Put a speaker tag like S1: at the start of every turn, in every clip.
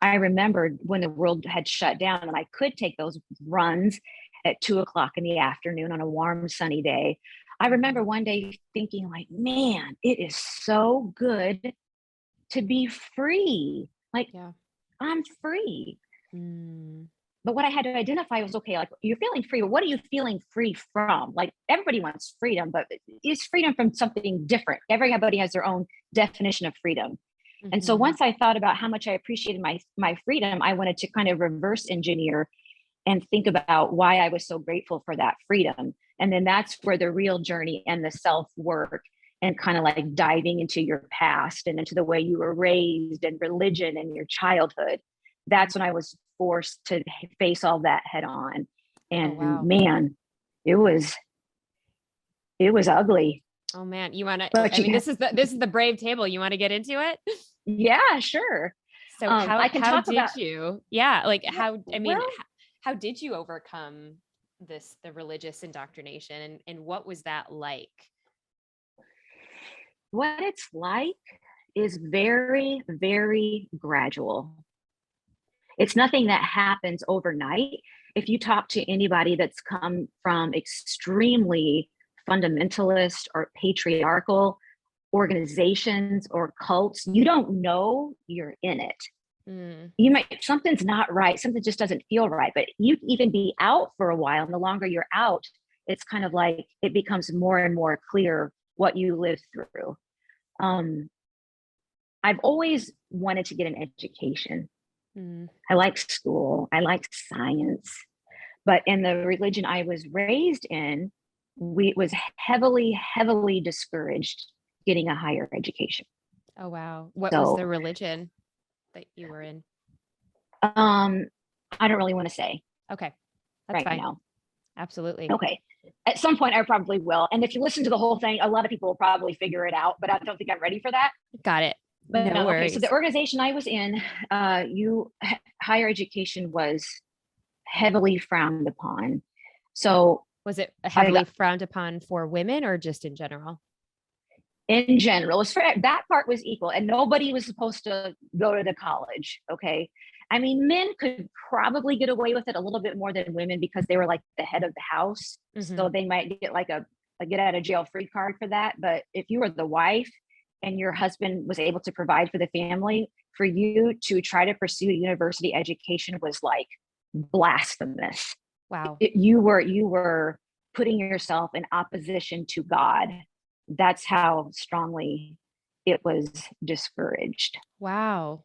S1: I remembered when the world had shut down and I could take those runs at 2 o'clock in the afternoon on a warm, sunny day. I remember one day thinking like, man, it is so good to be free. Like,
S2: Yeah.
S1: I'm free.
S2: Mm.
S1: But what I had to identify was, okay, like, you're feeling free, but what are you feeling free from? Like, everybody wants freedom, but is freedom from something different? Everybody has their own definition of freedom. And so
S2: Mm-hmm.
S1: once I thought about how much I appreciated my freedom, I wanted to kind of reverse engineer and think about why I was so grateful for that freedom. And then that's where the real journey and the self work and kind of like diving into your past and into the way you were raised and religion and your childhood. That's when I was forced to face all that head on.
S2: Oh,
S1: And
S2: wow.
S1: man, it was ugly.
S2: Oh man, you want to,
S1: But
S2: I mean, this is the brave table. You want to get into it?
S1: yeah, sure.
S2: So
S1: I can
S2: how
S1: talk about,
S2: did you, yeah, like
S1: yeah,
S2: how, I mean,
S1: well,
S2: how did you overcome the religious indoctrination, and what was that like?
S1: what it's like is very, very gradual. It's nothing that happens overnight. If you talk to anybody that's come from extremely fundamentalist or patriarchal organizations or cults, you don't know you're in it.
S2: Mm,
S1: You might, something's not right, something just doesn't feel right, but you even be out for a while. And the longer you're out, it's kind of like it becomes more and more clear what you lived through. Um, I've always wanted to get an education.
S2: mm.
S1: I like school, I like science, but in the religion I was raised in, we was heavily, heavily discouraged getting a higher education.
S2: Oh, wow. What was the
S1: So
S2: religion that you were in?
S1: um, I don't really want to say
S2: Okay. That's
S1: right
S2: fine.
S1: now.
S2: Absolutely.
S1: Okay. At some point, I probably will. And if you listen to the whole thing, a lot of people will probably figure it out, but I don't think I'm ready for that.
S2: Got it.
S1: But
S2: No
S1: no, okay. So the
S2: worries.
S1: organization I was in, higher education was heavily frowned upon. So
S2: Was it
S1: I
S2: heavily
S1: got,
S2: frowned upon for women or just in general?
S1: in general, as for that part was equal, and nobody was supposed to go to the college. Okay. I mean, men could probably get away with it a little bit more than women because they were like the head of the house.
S2: Mm-hmm.
S1: So they might get like a get out of jail free card for that. But if you were the wife and your husband was able to provide for the family, for you to try to pursue a university education was like blasphemous.
S2: Wow.
S1: You were putting yourself in opposition to God. That's how strongly it was discouraged.
S2: Wow.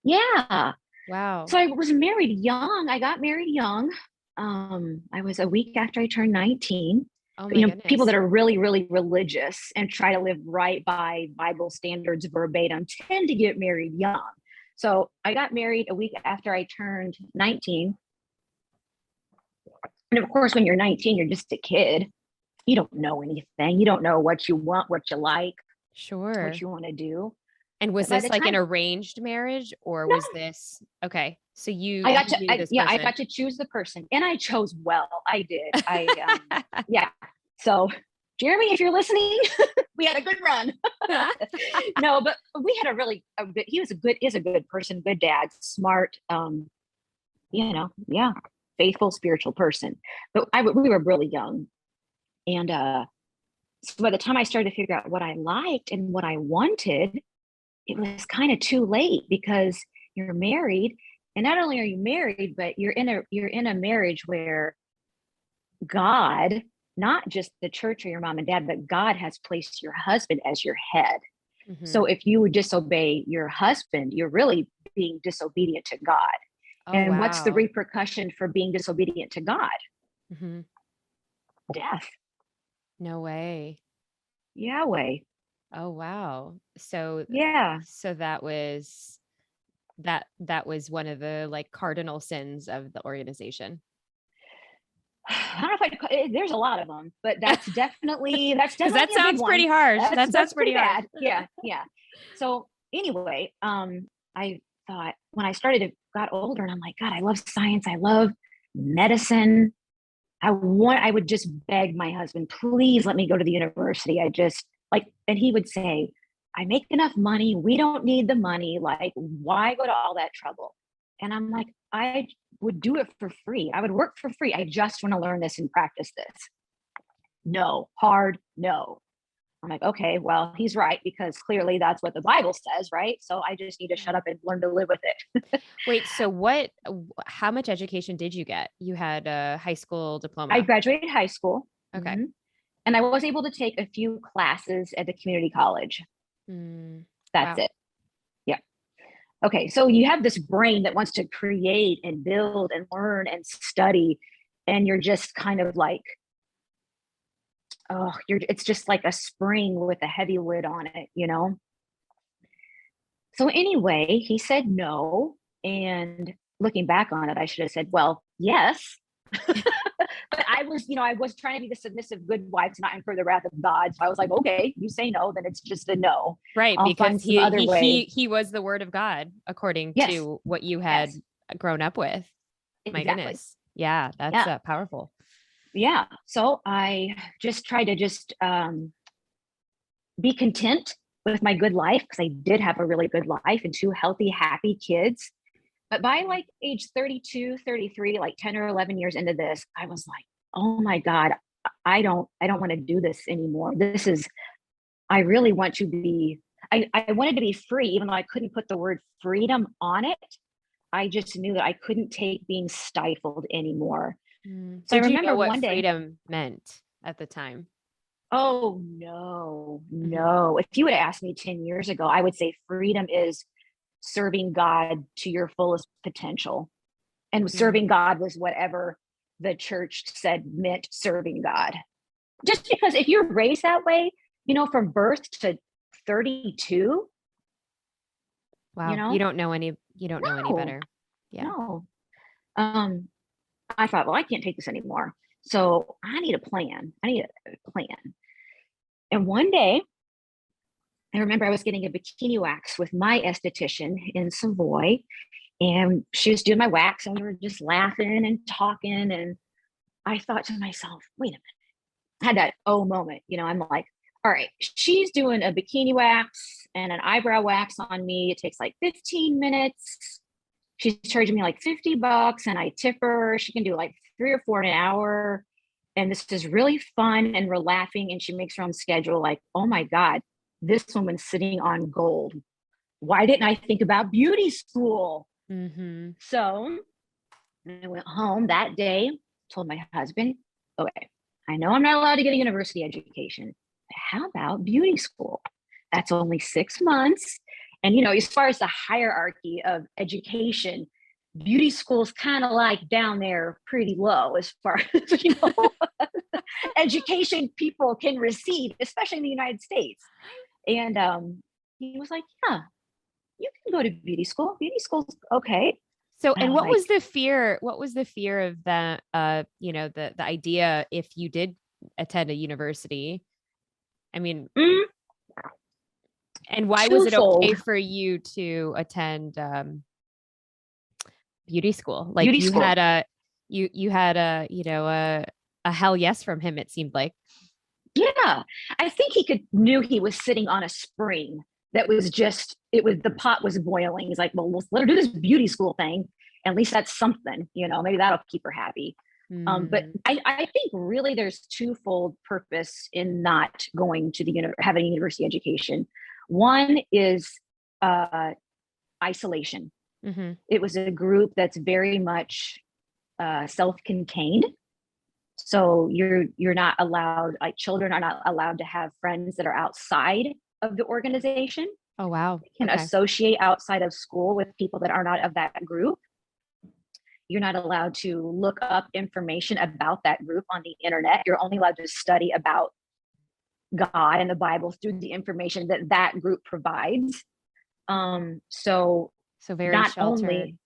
S1: Yeah.
S2: Wow.
S1: So I was married young. I got married young. I was a week after I turned 19.
S2: Oh my
S1: You know, people that
S2: goodness.
S1: are really, really religious and try to live right by Bible standards verbatim tend to get married young. So I got married a week after I turned 19. And of course, when you're 19, you're just a kid. You don't know anything. You don't know what you want, what you like, what
S2: Sure.
S1: you want to do.
S2: And was
S1: But by
S2: this
S1: the
S2: like an
S1: time,
S2: arranged marriage, or
S1: no,
S2: was this okay? So
S1: I
S2: you
S1: got to,
S2: knew this
S1: yeah, I
S2: person.
S1: got to choose the person, and I chose well. I did. Yeah. So, Jeremy, if you're listening, we had a good run. No, but we had a good. He was a good, is a good person, good dad, smart. Yeah, faithful, spiritual person. But we were really young, and so by the time I started to figure out what I liked and what I wanted, it was kind of too late because you're married, and not only are you married, but you're in a marriage where God, not just the church or your mom and dad, but God has placed your husband as your head.
S2: Hmm.
S1: So if you would disobey your husband, you're really being disobedient to God.
S2: Oh,
S1: And what's the
S2: wow.
S1: repercussion for being disobedient to God?
S2: Hmm.
S1: Death.
S2: No way.
S1: Yahweh.
S2: Oh, wow. So
S1: Yeah.
S2: that was one of the like cardinal sins of the organization.
S1: I don't know if there's a lot of them, but that's definitely
S2: Because that
S1: a big
S2: sounds pretty
S1: one.
S2: harsh.
S1: That's
S2: That sounds
S1: that's
S2: pretty
S1: pretty
S2: harsh.
S1: bad. Yeah, yeah. So anyway, I thought when I started to got older, and I'm like, God, I love science. I love medicine. I would just beg my husband, please let me go to the university. I just like, and he would say, I make enough money. We don't need the money. Like, why go to all that trouble? And I'm like, I would do it for free. I would work for free. I just want to learn this and practice this. No, hard no. I'm like, okay, well, he's right, because clearly that's what the Bible says, right? So I just need to shut up and learn to live with it.
S2: Wait, so how much education did you get? You had a high school
S1: I
S2: diploma.
S1: graduated high school.
S2: Okay.
S1: And I was able to take a few classes at the community college.
S2: Mm,
S1: That's
S2: wow.
S1: it. Yeah. Okay. So you have this brain that wants to create and build and learn and study. And you're just kind of like, oh, it's just like a spring with a heavy lid on it, you know? So anyway, he said no. And looking back on it, I should have said, well, yes. But I was trying to be the submissive good wife to not incur the wrath of God. So I was like, okay, you say no, then it's just a no.
S2: Right,
S1: I'll
S2: because
S1: find some other way.
S2: he was the word of God according
S1: Yes.
S2: to what you had
S1: Yes.
S2: grown up with. My
S1: Exactly.
S2: goodness. Yeah, that's
S1: Yeah.
S2: powerful.
S1: Yeah. So I just try to just be content with my good life, because I did have a really good life and two healthy, happy kids. But by like age 32, 33, like 10 or 11 years into this, I was like, oh my God, I don't want to do this anymore. I really want to be, I wanted to be free, even though I couldn't put the word freedom on it. I just knew that I couldn't take being stifled anymore. So I
S2: Did you
S1: remember
S2: know what
S1: one day,
S2: freedom meant at the time?
S1: oh no, no. If you would have asked me 10 years ago, I would say freedom is serving God to your fullest potential. And serving God was whatever the church said meant serving God. Just because if you're raised that way, from birth to 32,
S2: Wow. You don't know any
S1: no,
S2: better. Yeah.
S1: no. I thought, well, I can't take this anymore. So I need a plan. I need a plan. And one day, I remember I was getting a bikini wax with my esthetician in Savoy, and she was doing my wax, and we were just laughing and talking. And I thought to myself, wait a minute. I had that oh moment. I'm like, all right, she's doing a bikini wax and an eyebrow wax on me. It takes like 15 minutes. She's charging me like $50, and I tip her. She can do like 3 or 4 an hour. And this is really fun, and we're laughing, and she makes her own schedule. Like, oh my God, this woman's sitting on gold. Why didn't I think about beauty school? So I went home that day, told my husband, okay, I know I'm not allowed to get a university education, but how about beauty school? That's only 6 months. And, as far as the hierarchy of education, beauty school's kind of like down there pretty low as far as, education people can receive, especially in the United States. And he was like, yeah, you can go to beauty school. Beauty school's okay.
S2: So,
S1: And I
S2: and
S1: was
S2: what
S1: like,
S2: was the fear? What was the fear of that? The idea if you did attend a university. I mean, and why was it okay
S1: twofold.
S2: for you to attend beauty school? Like
S1: Beauty school.
S2: you had a hell yes from him. It seemed like.
S1: Yeah, I think he knew he was sitting on a spring that was the pot was boiling. He's like, well, let's let her do this beauty school thing. At least that's something, maybe that'll keep her happy. But I think really there's twofold purpose in not going to having a university education. One is isolation. It was a group that's very much self-contained. So you're not allowed, like children are not allowed to have friends that are outside of the organization.
S2: Oh, wow.
S1: They can associate outside of school with people that are not of that group. You're not allowed to look up information about that group on the internet. You're only allowed to study about God and the Bible through the information that group provides. So
S2: very
S1: not
S2: sheltered.
S1: only,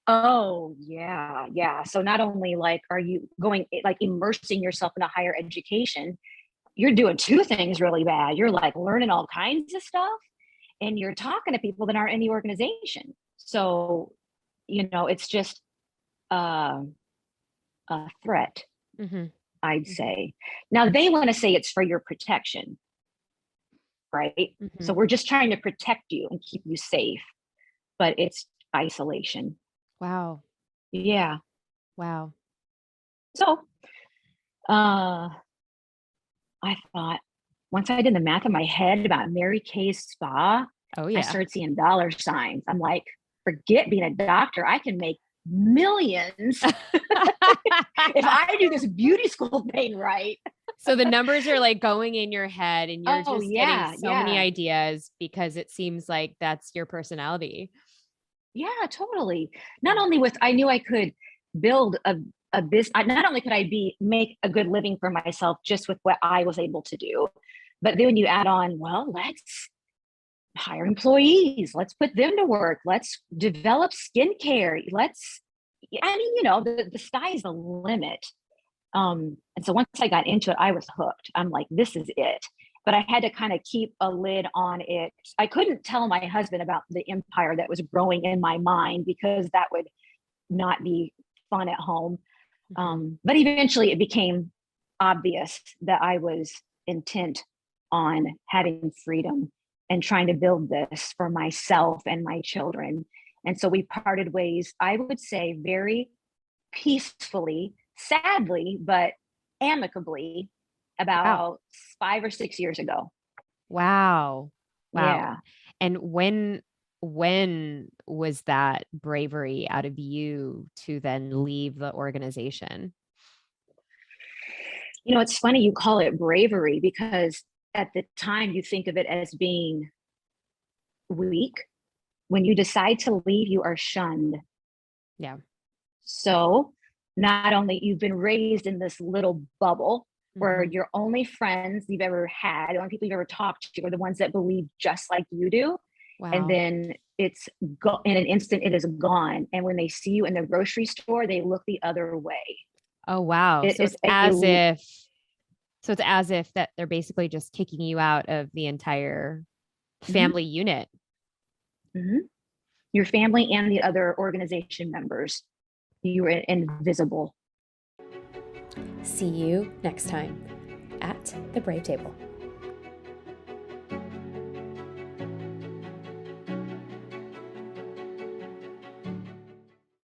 S1: oh yeah, yeah. So not only like are you going like immersing yourself in a higher education, you're doing two things really bad. You're like learning all kinds of stuff, and you're talking to people that aren't in the organization. So, it's just a threat, I'd say. Now they want to say it's for your protection, right? So we're just trying to protect you and keep you safe, but it's isolation.
S2: Wow.
S1: Yeah.
S2: Wow.
S1: So uh, I thought, once I did the math in my head about Mary Kay's spa,
S2: Oh,
S1: I
S2: yeah.
S1: started seeing dollar signs. I'm like, forget being a doctor. I can make millions if I do this beauty school thing right.
S2: So the numbers are like going in your head and you're
S1: Oh,
S2: just getting
S1: yeah.
S2: so many
S1: Yeah.
S2: ideas because it seems like that's your personality.
S1: Yeah, totally. Not only with, I knew I could build a business. Not only could I make a good living for myself just with what I was able to do, but then when you add on, well, let's hire employees. Let's put them to work. Let's develop skincare. I mean, the sky is the limit. And so once I got into it, I was hooked. I'm like, this is it. But I had to kind of keep a lid on it. I couldn't tell my husband about the empire that was growing in my mind because that would not be fun at home. But eventually it became obvious that I was intent on having freedom and trying to build this for myself and my children. And so we parted ways, I would say, very peacefully, sadly, but amicably
S2: Wow.
S1: about 5 or 6 years ago.
S2: Wow. Wow.
S1: Yeah.
S2: And when was that bravery out of you to then leave the organization?
S1: It's funny you call it bravery because at the time you think of it as being weak. When you decide to leave, you are shunned.
S2: Yeah.
S1: So not only you've been raised in this little bubble where
S2: Mhm.
S1: your only friends you've ever had, the only people you've ever talked to are the ones that believe just like you do. And
S2: Wow.
S1: then in an instant, it is gone. And when they see you in the grocery store, they look the other way.
S2: Oh, wow.
S1: It
S2: So
S1: is a
S2: it's as if that they're basically just kicking you out of the entire
S1: mhm,
S2: family unit.
S1: mhm. Your family and the other organization members. You are invisible.
S3: See you next time at the Brave Table.